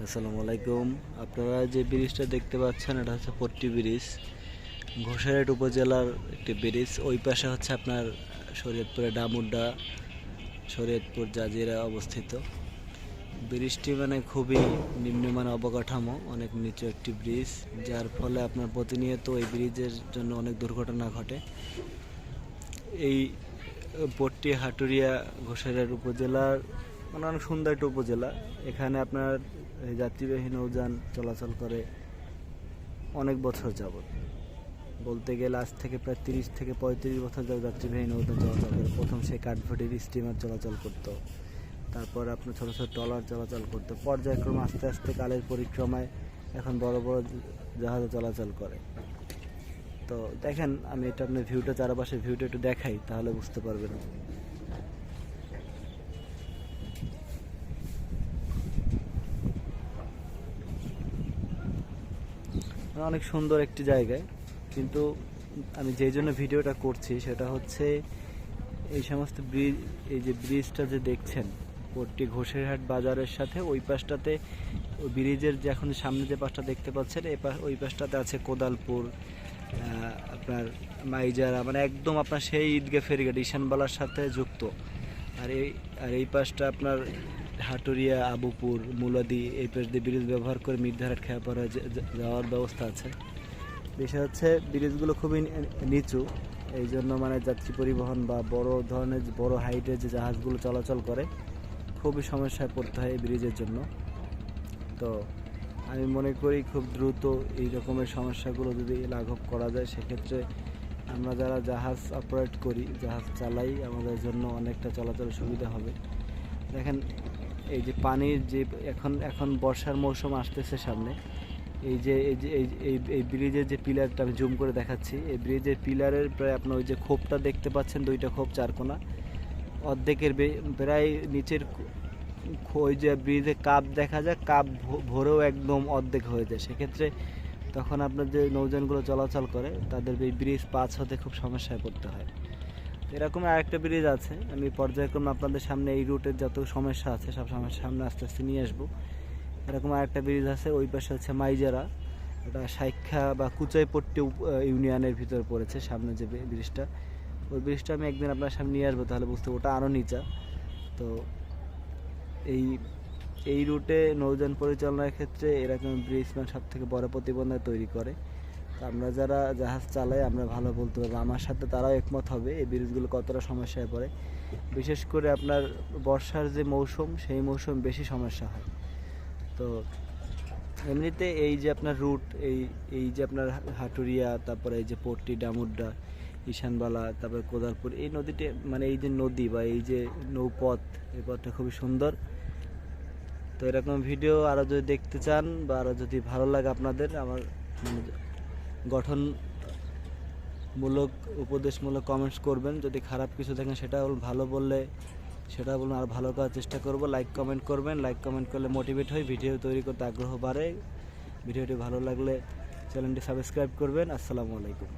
আসসালামু আলাইকুম। আপনারা যে ব্রিজটা দেখতে পাচ্ছেন এটা হচ্ছে পট্টি ব্রিজ, ঘোষারহাট উপজেলার একটি ব্রিজ। ওই পাশে হচ্ছে আপনার শরীয়তপুরে ডামুড্ডা, শরীয়তপুর জাজিরা অবস্থিত। ব্রিজটি মানে খুবই নিম্নমান অবকাঠামো, অনেক নিচু একটি ব্রিজ, যার ফলে আপনার প্রতিনিয়ত এই ব্রিজের জন্য অনেক দুর্ঘটনা ঘটে। এই পট্টি হাটুরিয়া ঘোষারহাট উপজেলার মানে অনেক সুন্দর একটা উপজেলা। এখানে আপনার যাত্রীবাহী নৌযান চলাচল করে অনেক বছর যাবত, বলতে গেলে আজ থেকে প্রায় 30 থেকে 35 বছর যাবত যাত্রীবাহী নৌযান চলাচল করে। প্রথম সে কাঠভাটির স্টিমার চলাচল করতো, তারপর আপনার ছোটো ছোটো ট্রলার চলাচল করতো, পর্যায়ক্রমে আস্তে আস্তে কালের পরিক্রমায় এখন বড় বড় জাহাজে চলাচল করে। তো দেখেন, আমি এটা আপনার ভিউটা, চারপাশের ভিউটা একটু দেখাই, তাহলে বুঝতে পারবেন। অনেক সুন্দর একটি জায়গায়, কিন্তু আমি যেই জন্য ভিডিওটা করছি সেটা হচ্ছে এই সমস্ত ব্রিজ, এই যে ব্রিজটা যে দেখছেন পট্টি ঘোষেরহাট বাজারের সাথে ওই পাশটাতে, ওই ব্রিজের যে এখন সামনে যে পাশটা দেখতে পাচ্ছেন ওই পাশটাতে আছে কোদালপুর, আপনার মাইজারা, মানে একদম আপনার সেই ঈদগাহ ফেরিঘাট ঈশানবালার সাথে যুক্ত। আর এই পাশটা আপনার হাটুরিয়া, আবুপুর, মুলাদি, এই পাশ দিয়ে ব্রিজ ব্যবহার করে মিরধারাট খেয়াপাড়া যাওয়ার ব্যবস্থা আছে। বিষয় হচ্ছে ব্রিজগুলো খুবই নিচু, এই জন্য মানে যাত্রী পরিবহন বা বড় ধরনের বড় হাইটের যে জাহাজগুলো চলাচল করে খুবই সমস্যায় পড়তে হয় এই ব্রিজের জন্য। তো আমি মনে করি খুব দ্রুত এই রকমের সমস্যাগুলো যদি লাঘব করা যায়, সেক্ষেত্রে আমরা যারা জাহাজ অপারেট করি, জাহাজ চালাই, আমাদের জন্য অনেকটা চলাচল সুবিধা হবে। দেখেন, এই যে পানির যে এখন বর্ষার মৌসুম আসতেছে সামনে, এই যে এই যে এই ব্রিজের যে পিলারটা আমি জুম করে দেখাচ্ছি, এই ব্রিজের পিলারের প্রায় আপনার ওই যে খোপটা দেখতে পাচ্ছেন, দুইটা খোপ, চারকোনা, অর্ধেকের প্রায় নিচের ওই যে ব্রিজে কাপ দেখা যায়, কাপ ভরেও একদম অর্ধেক হয়ে যায়। সেক্ষেত্রে তখন আপনার যে নৌযানগুলো চলাচল করে তাদের এই ব্রিজ পাস হতে খুব সমস্যায় পড়তে হয়। এরকম আরেকটা ব্রিজ আছে, আমি পর্যায়ক্রমে আপনাদের সামনে এই রুটের যত সমস্যা আছে সব সমস্যার সামনে আস্তে আস্তে নিয়ে আসবো। এরকম আরেকটা ব্রিজ আছে, ওই পাশে হচ্ছে মাইজারা, ওটা সাইক্ষা বা কুচাইপট্টি ইউনিয়নের ভিতর পড়েছে সামনে যে ব্রিজটা। ওই ব্রিজটা আমি একদিন আপনার সামনে নিয়ে আসবো, তাহলে বুঝতে, ওটা আরও নিচা। তো এই রুটে নৌযান পরিচালনার ক্ষেত্রে এরকম ব্রিজ মানে সব থেকে বড় প্রতিবন্ধক তৈরি করে। তো আমরা যারা জাহাজ চালাই আমরা ভালো বলতে পারবো, আমার সাথে তারাও একমত হবে এই ব্রিজগুলো কতটা সমস্যায় পড়ে। বিশেষ করে আপনার বর্ষার যে মৌসুম, সেই মৌসুম বেশি সমস্যা হয়। তো এমনিতে এই যে আপনার রুট, এই যে আপনার হাটুরিয়া, তারপরে এই যে পট্টি, ডামুড্ডা, ঈশানবালা, তারপরে কোদালপুর, এই নদীটি মানে এই যে নদী বা এই যে নৌপথ, এই পথটা খুবই সুন্দর। তো এরকম ভিডিও আরও যদি দেখতে চান বা আরও যদি ভালো লাগে আপনাদের, আমার গঠনমূলক, উপদেশমূলক কমেন্টস করবেন। যদি খারাপ কিছু দেখেন সেটা ভালো বললে সেটা বলুন, আর ভালো করার চেষ্টা করব। লাইক কমেন্ট করবেন, লাইক কমেন্ট করলে মোটিভেট হই, ভিডিও তৈরি করতে আগ্রহ বাড়ে। ভিডিওটি ভালো লাগলে চ্যানেলটি সাবস্ক্রাইব করবেন। আসসালামু আলাইকুম।